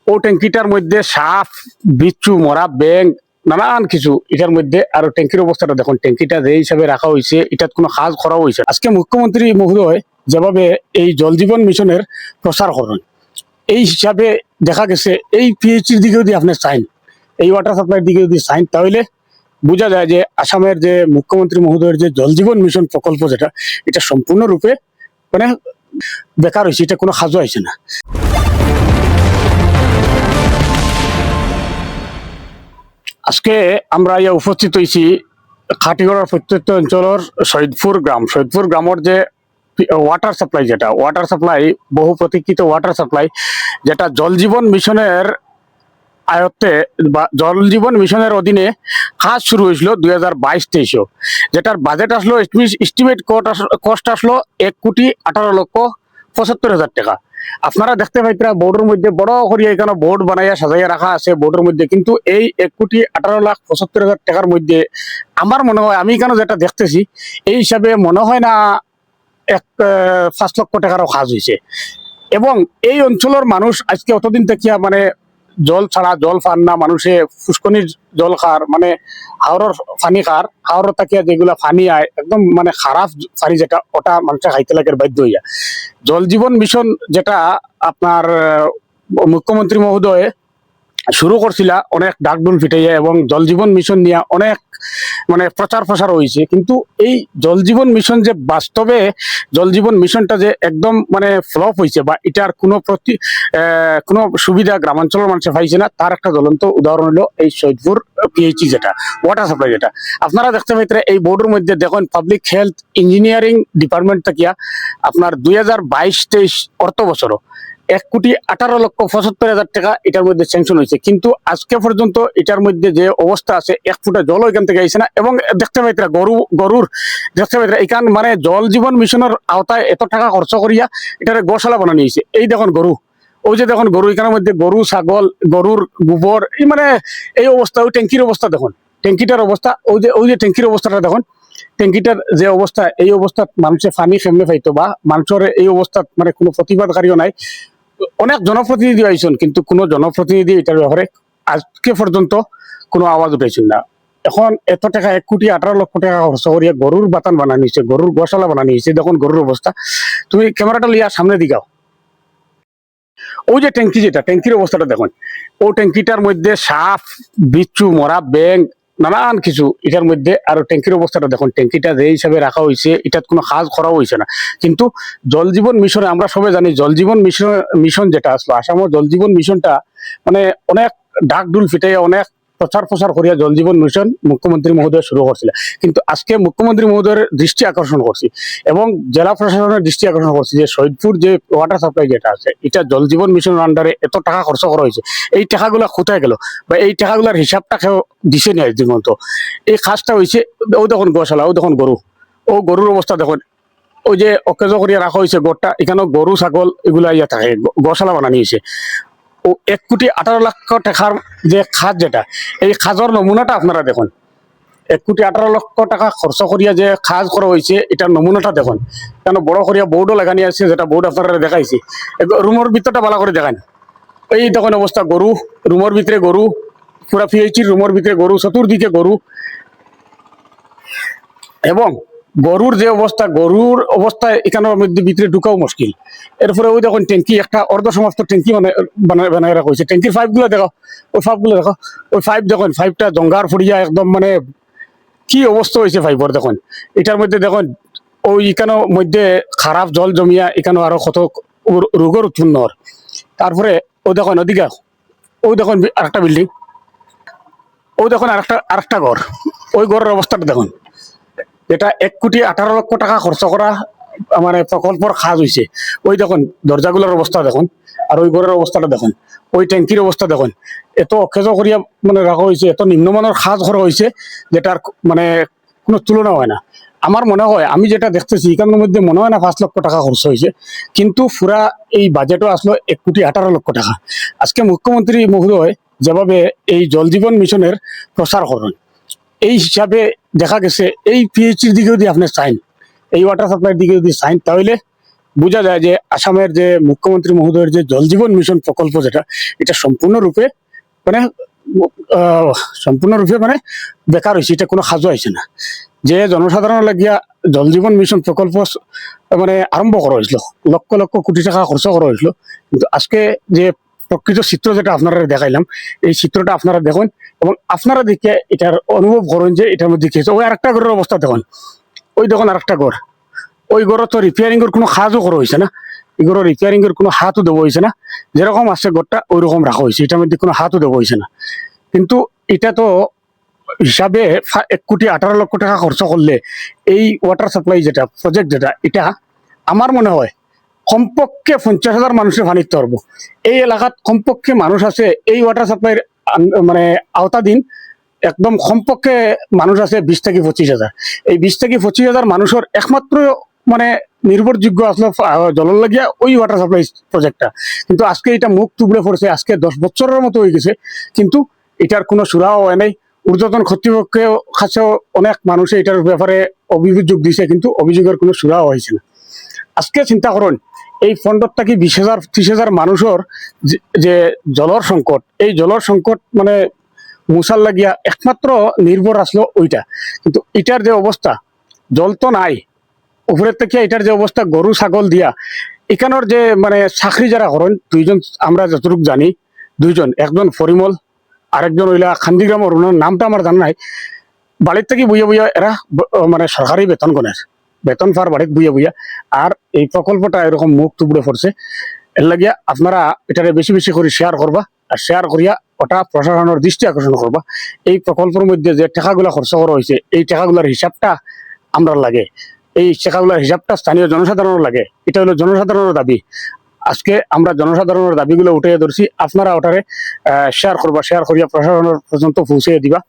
ও ট্যাঙ্কিটার মধ্যে সাপ, বিচ্ছু, মরা ব্যাং নানান কিছু এটার মধ্যে। আর ট্যাঙ্কির অবস্থাটা দেখুন, ট্যাঙ্কিটা যে হিসাবে রাখা হয়েছে এটার কোনো কাজ করা হয়েছে। আজকে মুখ্যমন্ত্রী মহোদয় যেভাবে এই জল জীবন মিশনের প্রচার করেন, এই হিসাবে দেখা গেছে এই পিএইচির দিকে যদি আপনি চাইন, এই ওয়াটার সাপ্লাইয়ের দিকে যদি চাইন, তাহলে বোঝা যায় যে আসামের যে মুখ্যমন্ত্রী মহোদয়ের যে জল জীবন মিশন প্রকল্প যেটা, এটা সম্পূর্ণরূপে মানে বেকার হয়েছে, এটা কোনো কাজও হয়েছে না। আজকে আমরা ইয়া উপস্থিত হয়েছি খাটিগড়ার প্রত্যন্ত অঞ্চলের শহীদপুর গ্রামের যে ওয়াটার সাপ্লাই, যেটা ওয়াটার সাপ্লাই বহু প্রতীক্ষিত ওয়াটার সাপ্লাই, যেটা জল জীবন মিশনের আয়ত্তে বা জল জীবন মিশনের অধীনে কাজ শুরু হয়েছিল 2022-23, যেটার বাজেট আসলো, এস্টিমেট কস্ট আসলো 1,18,75,000 টাকা। আপনারা দেখতে পাইতেরা বোর্ডের মধ্যে বড় করিয়া এখানে বোর্ড বানাইয়া সাজাইয়া রাখা আছে বোর্ডের মধ্যে, কিন্তু এই 1,18,75,000 টাকার মধ্যে আমার মনে হয়, আমি এখানে যেটা দেখতেছি এই হিসাবে মনে হয় না 5 লক্ষ টাকারও কাজ হয়েছে। এবং এই অঞ্চলের মানুষ আজকে অতদিন থেকে মানে জল ছাড়া জল পান না, মানুষে ফুসকনির জল খার, মানে হাওড়ের পানি খার, হাওড়ের তাকিয়া যেগুলা পানি আয় একদম মানে খারাপ পানি, যেটা ওটা মানুষের খাইতে লাগে বাধ্য হইয়া। জল জীবন মিশন যেটা আপনার মুখ্যমন্ত্রী মহোদয় শুরু করছিল অনেক ডাকডুল ফিটাইয়া, এবং জল জীবন মিশন নিয়ে অনেক মানে প্রচার হয়েছে, কিন্তু এই জল জীবন মিশন যে বাস্তবে জল জীবন মিশনটা যে একদম মানে ফ্লপ হয়েছে, বা এটার কোনো সুবিধা গ্রামাঞ্চলের মানুষে পাইছে না, তার একটা জ্বলন্ত উদাহরণ হলো এই শহীদপুর পিএইচি, যেটা ওয়াটার সাপ্লাই। যেটা আপনারা দেখতে পাইতে এই বোর্ডের মধ্যে দেখুন, পাবলিক হেলথ ইঞ্জিনিয়ারিং ডিপার্টমেন্ট থেকে আপনার 2022-23 অর্থ বছরও 1,18,75,000 টাকা এটার মধ্যে স্যাংশন হয়েছে, কিন্তু আজকে পর্যন্ত এটার মধ্যে যে অবস্থা আছে, 1 ফুটা জল এখান থেকে আইছে না। এবং দেখতে পাইতরা গরুর দেখতে পাইতরা এখান মানে জল জীবন মিশনের আওতায় এত টাকা খরচ করিয়া এটার গোশালা বানানো হয়েছে। এই দেখুন গরু, ওই যে দেখুন গরু, এখানের মধ্যে গরু, ছাগল, গরুর গোবর, এই মানে এই অবস্থা। ওই ট্যাঙ্কির অবস্থা দেখুন, ট্যাঙ্কিটার অবস্থা, ওই যে ট্যাঙ্কির অবস্থাটা দেখুন, ট্যাঙ্কিটার যে অবস্থা, এই অবস্থাত মানুষের পানি কেমনে পাইতো, বা মানুষের এই অবস্থাত মানে কোনো প্রতিবাদকারীও নাই। অনেক জনপ্রতিনিধি আইসন, কিন্তু কোনো জনপ্রতিনিধি এটার ব্যাপারে আজকে পর্যন্ত কোনো আওয়াজ উঠাইছেন না। এখন এত টাকা 1,18,00,000 টাকা খরচ করিয়া গরুর বাতান বানানো হয়েছে, গরুর গোশালা বানানো হয়েছে। দেখুন গরুর অবস্থা, তুমি ক্যামেরাটা লিয়া সামনে দিকাও, ওই যে ট্যাঙ্কি, যেটা ট্যাঙ্কির অবস্থাটা দেখুন, ও ট্যাঙ্কিটার মধ্যে সাপ, বিচ্ছু, মরা ব্যাং নানান কিছু এটার মধ্যে। আর ট্যাঙ্কির অবস্থাটা দেখুন, ট্যাঙ্কিটা যে হিসাবে রাখা হয়েছে এটার কোনো কাজ করা হয়েছে না। কিন্তু জল জীবন মিশনে আমরা সবাই জানি, জল জীবন মিশন যেটা আসলো আসামের জল জীবন মিশনটা মানে অনেক ডাকডুল ফিটাইয়া, অনেক প্রচার করিয়া জল জীবন মিশন মুখ্যমন্ত্রী মহোদয় শুরু করছিল। কিন্তু আজকে মুখ্যমন্ত্রী মহোদয়ের দৃষ্টি আকর্ষণ করছি, এবং জেলা প্রশাসনের দৃষ্টি আকর্ষণ করছি, যে শহীদপুর যে ওয়াটার সাপ্লাই যেটা আছে, এটা জল জীবন মিশনের আন্ডারে এত টাকা খরচ করা হয়েছে, এই টাকাগুলা কোথায় গেল, বা এই টাকাগুলার হিসাবটা কেউ দিছে নি আজ পর্যন্ত। এই কাজটা হয়েছে, ও দেখুন গোশালা, ও দেখুন গরু, ও গরুর অবস্থা দেখুন, ওই যে অকেজ করিয়া রাখা হয়েছে গোটা, এখানে গরু ছাগল এগুলা ইয়া থাকে, গোশালা বানানো হয়েছে। ও 1,18,00,000 টাকার যে খাজ, যেটা এই খাজর নমুনাটা আপনারা দেখুন, 1,18,00,000 টাকা খরচ করিয়া যে খাজ করা হয়েছে, এটার নমুনাটা দেখুন। কেন বড় করিয়া বোর্ডও লাগানি আছে, যেটা বোর্ড আপনারা দেখাইছি। রুমের ভিতরটা ভালো করে দেখান, এই দেখুন অবস্থা, গরু, রুমের ভিতরে গরু, পুরা পিএইচির রুমের ভিতরে গরু, চতুর্দিকে গরু। এবং গরুর যে অবস্থা, গরুর অবস্থায় এখানের মধ্যে ভিতরে ঢুকাও মুশকিল। এরপরে ওই দেখুন ট্যাঙ্কি, একটা অর্ধ সমাপ্ত ট্যাঙ্কি বানায় রাখা হয়েছে। ট্যাঙ্কির পাইপগুলো দেখো, ওই পাইপগুলো দেখো, ওই পাইপ দেখুন, পাইপটা জঙ্গার ফুরিয়া একদম মানে কি অবস্থা হয়েছে পাইপর দেখুন। এটার মধ্যে দেখুন ওই এখানের মধ্যে খারাপ জল জমিয়া এখানে আরো কত রোগের উৎপন্ন। তারপরে ও দেখুন ওদিকে, ওই দেখুন আরেকটা বিল্ডিং, ওই দেখুন আরেকটা ঘর, ওই ঘরের অবস্থাটা দেখুন, যেটা 1,18,00,000 টাকা খরচ করা মানে প্রকল্পর কাজ হয়েছে। ওই দেখুন দরজাগুলোর অবস্থা দেখুন, আর ওই ঘরের অবস্থাটা দেখুন, ওই ট্যাঙ্কির অবস্থা দেখুন। এত অকেজ করিয়া মানে রাখা হয়েছে, এত নিম্নমানের কাজ করা হয়েছে, যেটার মানে কোনো তুলনা হয় না। আমার মনে হয়, আমি যেটা দেখতেছি এখানের মধ্যে মনে হয় না 5 লক্ষ টাকা খরচ হয়েছে, কিন্তু পুরা এই বাজেটও আসলো 1,18,00,000 টাকা। আজকে মুখ্যমন্ত্রী মহোদয় যেভাবে এই জল জীবন মিশনের প্রচার করেন, এই হিসাবে দেখা গেছে এই পিএইচির দিকে যদি আপনি চাইন, এই ওয়াটার সাপ্লাইয়ের দিকে যদি চাইন, তাহলে বোঝা যায় যে আসামের যে মুখ্যমন্ত্রী মহোদয়ের যে জল জীবন মিশন প্রকল্প যেটা, এটা সম্পূর্ণরূপে মানে সম্পূর্ণরূপে মানে বেকার হয়েছে, এটা কোনো সাজু হয়েছে না। যে জনসাধারণ লাগিয়া জল জীবন মিশন প্রকল্প মানে আরম্ভ করা হয়েছিল, লক্ষ লক্ষ কোটি টাকা খরচ করা হয়েছিল, কিন্তু আজকে যে প্রকৃত চিত্র যেটা আপনারা দেখাইলাম, এই চিত্রটা আপনারা দেখুন এবং আপনারা দেখে এটার অনুভব করেন যে এটার মধ্যে কি হয়েছে। ওই আরেকটা ঘরের অবস্থা দেখুন, ওই দেখুন আরেকটা ঘর, ওই ঘরও তো রিপেয়ারিং এর কোনো কাজও করা হয়েছে না, এই ঘরের রিপেয়ারিং এর কোনো হাতও দেওয়া হয়েছে না, যেরকম আছে ঘরটা ওই রকম রাখা হয়েছে, এটার মধ্যে কোনো হাতও দেওয়া হয়েছে না। কিন্তু এটা তো হিসাবে 1,18,00,000 টাকা খরচ করলে এই ওয়াটার সাপ্লাই যেটা প্রজেক্ট যেটা, এটা আমার মনে হয় কমপক্ষে 50,000 মানুষের পানিতে পারবো। এই এলাকাত কমপক্ষে মানুষ আছে এই ওয়াটার সাপ্লাইয়ের মানে আওতাধীন, একদম কমপক্ষে মানুষ আছে 20 থেকে 25,000। এই 20 থেকে 25,000 মানুষের একমাত্র মানে নির্ভরযোগ্য আসলে জলের লাগিয়া ওই ওয়াটার সাপ্লাই প্রজেক্টটা। কিন্তু আজকে এটা মুখ তুবড়ে পড়ছে, আজকে 10 বছরের মতো হয়ে গেছে, কিন্তু এটার কোনো সুরাও হয় নাই। ঊর্ধ্বতন কর্তৃপক্ষের কাছেও অনেক মানুষ এটার ব্যাপারে অভিযোগ দিছে, কিন্তু অভিযোগের কোনো সুরাও হয়েছে না। আজকে চিন্তা করুন, এই ফন্ডত থাকি 20,000 30,000 মানুষের যে জলের সংকট, এই জলের সংকট মানে মুসার লাগিয়া একমাত্র নির্ভর আসলো ওইটা। কিন্তু এটার যে অবস্থা, জল তো নাই, উপরের থেকে এটার যে অবস্থা, গরু ছাগল দিয়া এখানের যে মানে চাকরি যারা করেন দুইজন, আমরা যতটুকু জানি দুইজন, একজন ফরিমল আরেকজন ওইলা খান্দিগ্রামের, ওনার নামটা আমার জানা নাই। বাড়ির থেকে বইয়া বইয়া এরা মানে সরকারি বেতন গণের, বেতন পার বাড়িতে বইয়া বইয়া। আর এই প্রকল্পটা এরকম মুখ তুবড়ে পড়ছে, এর লাগিয়া আপনারা এটারে বেশি বেশি করে শেয়ার করবা, আর শেয়ার করিয়া ওটা প্রশাসনের দৃষ্টি আকর্ষণ করবা। এই প্রকল্পের মধ্যে যে টাকাগুলা খরচ করা হয়েছে, এই টাকাগুলার হিসাবটা আমরা লাগে, এই টাকাগুলার হিসাবটা স্থানীয় জনসাধারণের লাগে। এটা হলো জনসাধারণের দাবি। আজকে আমরা জনসাধারণের দাবিগুলো উঠে ধরছি, আপনারা ওটারে শেয়ার করবা, শেয়ার করিয়া প্রশাসনের পর্যন্ত পৌঁছে দিবা।